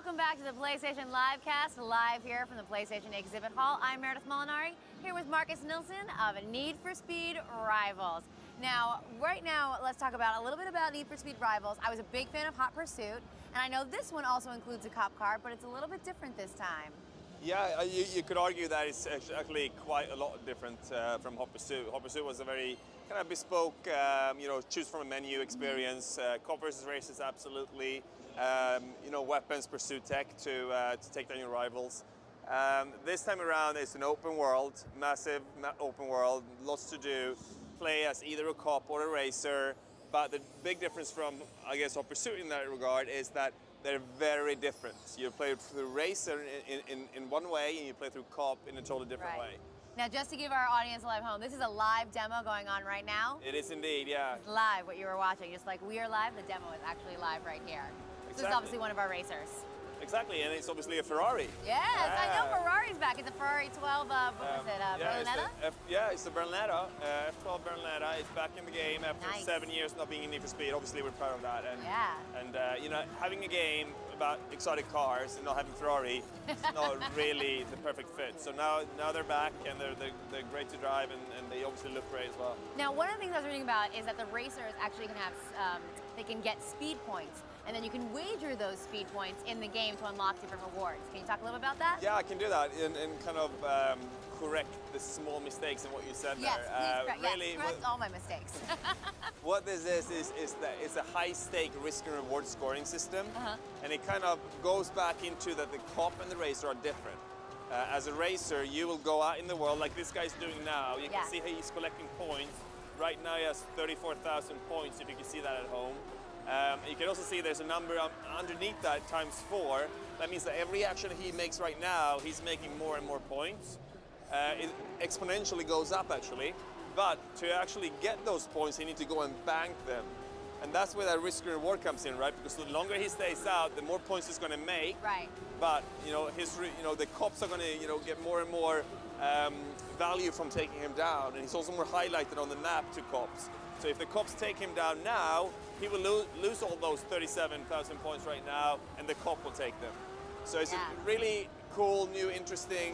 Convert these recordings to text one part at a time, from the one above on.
Welcome back to the PlayStation Livecast, live here from the PlayStation Exhibit Hall. I'm Meredith Molinari, here with Marcus Nilsson of Need for Speed Rivals. Now, right now, let's talk about a little bit about Need for Speed Rivals. I was a big fan of Hot Pursuit, and I know this one also includes a cop car, but it's a little bit different this time. Yeah, you could argue that it's actually quite a lot different from Hot Pursuit. Hot Pursuit was a very kind of bespoke, choose from a menu experience. Cop versus races, absolutely. Weapons, pursuit tech to take down your rivals. This time around, it's an open world, massive open world, lots to do. Play as either a cop or a racer, but the big difference from, I guess, Hot Pursuit in that regard is that they're very different. You play through racer in one way, and you play through cop in a totally different way. Now, just to give our audience a live home, this is a live demo going on right now. It is indeed, yeah. It's live, what you were watching. Just like we are live, the demo is actually live right here. Exactly. This is obviously one of our racers. Exactly, and it's obviously a Ferrari. Yes, I know Ferrari's back. It's a Ferrari 12, what was it, Berlinetta? It's the Berlinetta, F12 Berlinetta. It's back in the game after 7 years not being in Need for Speed. Obviously, we're proud of that. And, having a game about exotic cars and not having Ferrari is not really the perfect fit. So now they're back, and they're great to drive, and they obviously look great as well. Now, one of the things I was reading about is that the racers actually can have, they can get speed points. And then you can wager those speed points in the game to unlock different rewards. Can you talk a little about that? Yeah, I can do that and kind of correct the small mistakes in what you said yes, there. Please correct all my mistakes. What this is that it's a high-stake risk and reward scoring system, and it kind of goes back into that the cop and the racer are different. As a racer, you will go out in the world like this guy's doing now. You can see how he's collecting points. Right now he has 34,000 points, if you can see that at home. You can also see there's a number underneath that ×4. That means that every action he makes right now, he's making more and more points. It exponentially goes up, actually. But to actually get those points, you need to go and bank them. And that's where that risk and reward comes in, right? Because the longer he stays out, the more points he's going to make. Right. But the cops are going to get more and more value from taking him down, and he's also more highlighted on the map to cops. So if the cops take him down now, he will lose all those 37,000 points right now, and the cop will take them. So it's a really cool, new, interesting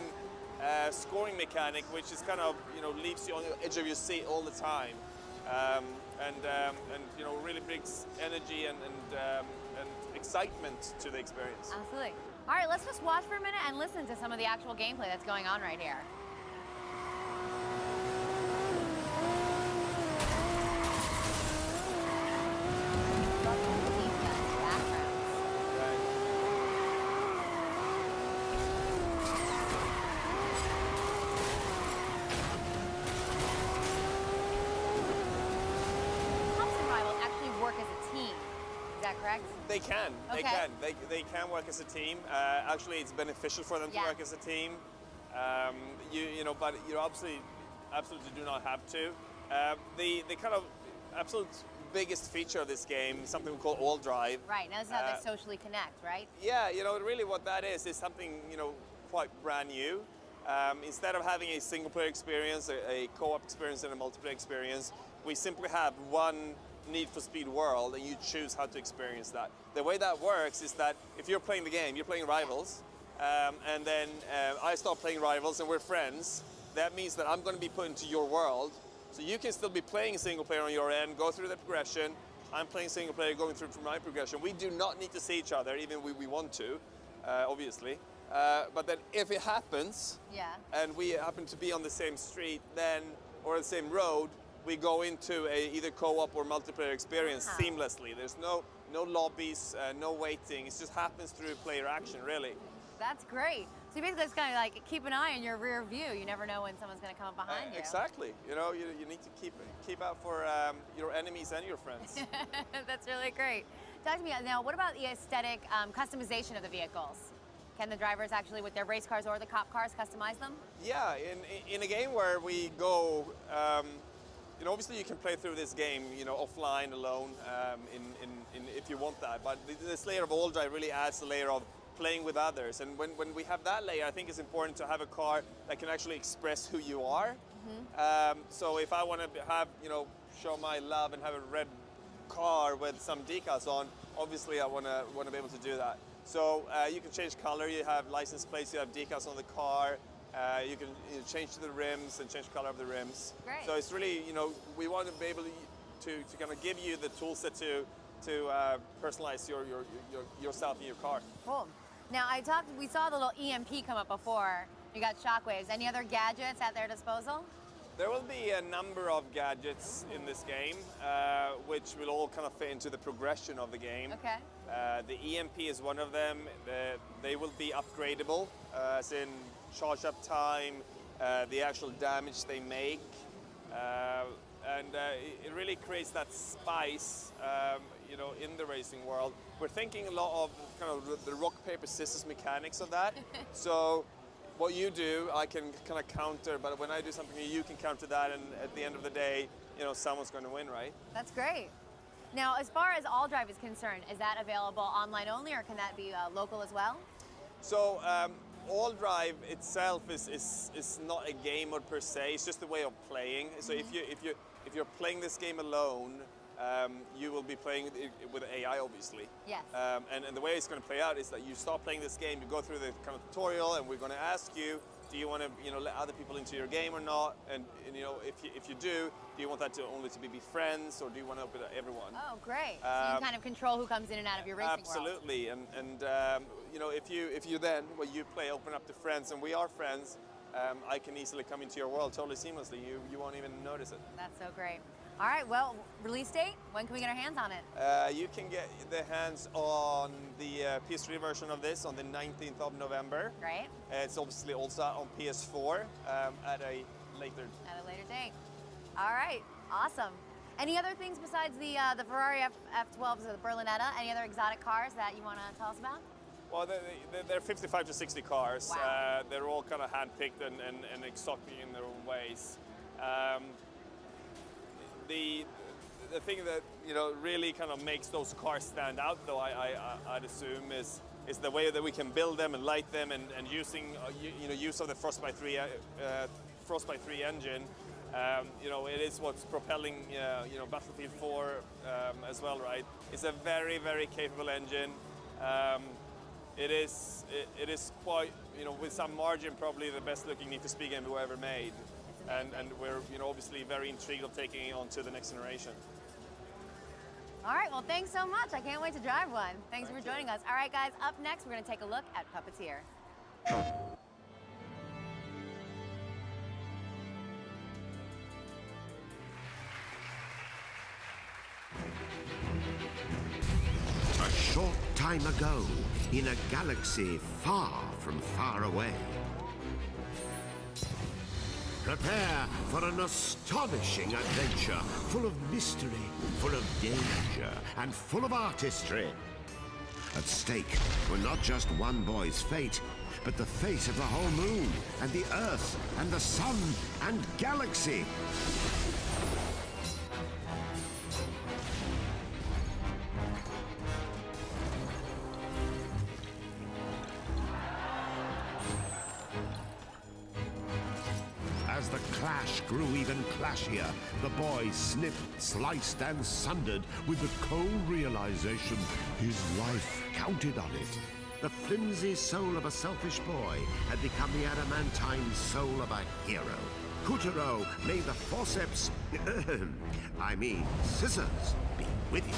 scoring mechanic, which is kind of leaves you on the edge of your seat all the time, and really brings energy and excitement to the experience. Absolutely. All right, let's just watch for a minute and listen to some of the actual gameplay that's going on right here. Correct? They can. Okay. They can work as a team. Actually, it's beneficial for them to work as a team. But you absolutely do not have to. The kind of absolute biggest feature of this game is something we call all drive. Right. Now this is how they socially connect, right? Yeah. Really what that is something quite brand new. Instead of having a single player experience, a co-op experience, and a multiplayer experience, we simply have one Need for Speed world, and you choose how to experience that. The way that works is that if you're playing the game, you're playing Rivals, and then I start playing Rivals and we're friends, that means that I'm going to be put into your world. So you can still be playing single player on your end, go through the progression. I'm playing single player, going through my progression. We do not need to see each other, even we want to, obviously. But then if it happens, and we happen to be on the same street or the same road, we go into a either co-op or multiplayer experience seamlessly. There's no lobbies, no waiting. It just happens through player action, really. That's great. So basically it's kind of like keep an eye on your rear view. You never know when someone's going to come up behind you. Exactly. You need to keep out for your enemies and your friends. That's really great. Talk to me now, what about the aesthetic customization of the vehicles? Can the drivers actually, with their race cars or the cop cars, customize them? Yeah, in a game where we go, obviously you can play through this game, offline, alone, if you want that. But this layer of all drive really adds a layer of playing with others. And when we have that layer, I think it's important to have a car that can actually express who you are. So if I want to have, show my love and have a red car with some decals on, obviously I want to be able to do that. So you can change color, you have license plates, you have decals on the car, you can change to the rims and change the color of the rims. Great. So it's really, we want to be able to kind of give you the tool set to personalize yourself and your car. Cool. Now we saw the little EMP come up before. You got shockwaves. Any other gadgets at their disposal? There will be a number of gadgets in this game, which will all kind of fit into the progression of the game. Okay. The EMP is one of them. They will be upgradable, as in charge up time, the actual damage they make, and it really creates that spice, in the racing world. We're thinking a lot of kind of the rock, paper, scissors mechanics of that. So what you do, I can kind of counter, but when I do something, you can counter that, and at the end of the day, someone's going to win, right? That's great. Now, as far as All Drive is concerned, is that available online only, or can that be local as well? So All Drive itself is not a game mode per se. It's just a way of playing. So if you're playing this game alone, you will be playing it with AI, obviously. Yes. And the way it's going to play out is that you start playing this game, you go through the kind of tutorial, and we're going to ask you, do you want to let other people into your game or not? And if you do you want that to only to be friends, or do you want to open it to everyone? Oh, great. So you kind of control who comes in and out of your racing world. Absolutely. And if you then, when you play, open up to friends, and we are friends, I can easily come into your world totally seamlessly. You won't even notice it. That's so great. All right, well, release date? When can we get our hands on it? You can get the hands on the Ps4 version of this on the 19th of November. Great. It's obviously also on Ps4 at a later date. All right, awesome. Any other things besides the Ferrari F12s or the Berlinetta? Any other exotic cars that you want to tell us about? Well, they're 55 to 60 cars. Wow. They're all kind of hand-picked and exotic in their own ways. The thing that really kind of makes those cars stand out, though, I'd assume, is the way that we can build them and light them, and using use of the Frostbite 3 engine. It is what's propelling Battlefield 4 as well, right? It's a very, very capable engine. It is quite, with some margin, probably the best looking Need for Speed game we ever made. And we're obviously very intrigued of taking it on to the next generation. All right, well, thanks so much. I can't wait to drive one. Thanks for joining us. All right, guys, up next, we're going to take a look at Puppeteer. A short time ago, in a galaxy far from far away. Prepare for an astonishing adventure, full of mystery, full of danger, and full of artistry. At stake were not just one boy's fate, but the fate of the whole moon, and the Earth, and the sun, and galaxy. As the clash grew even clashier, the boy snipped, sliced, and sundered with the cold realization his life counted on it. The flimsy soul of a selfish boy had become the adamantine soul of a hero. Couturier, may the forceps, I mean scissors, be with you.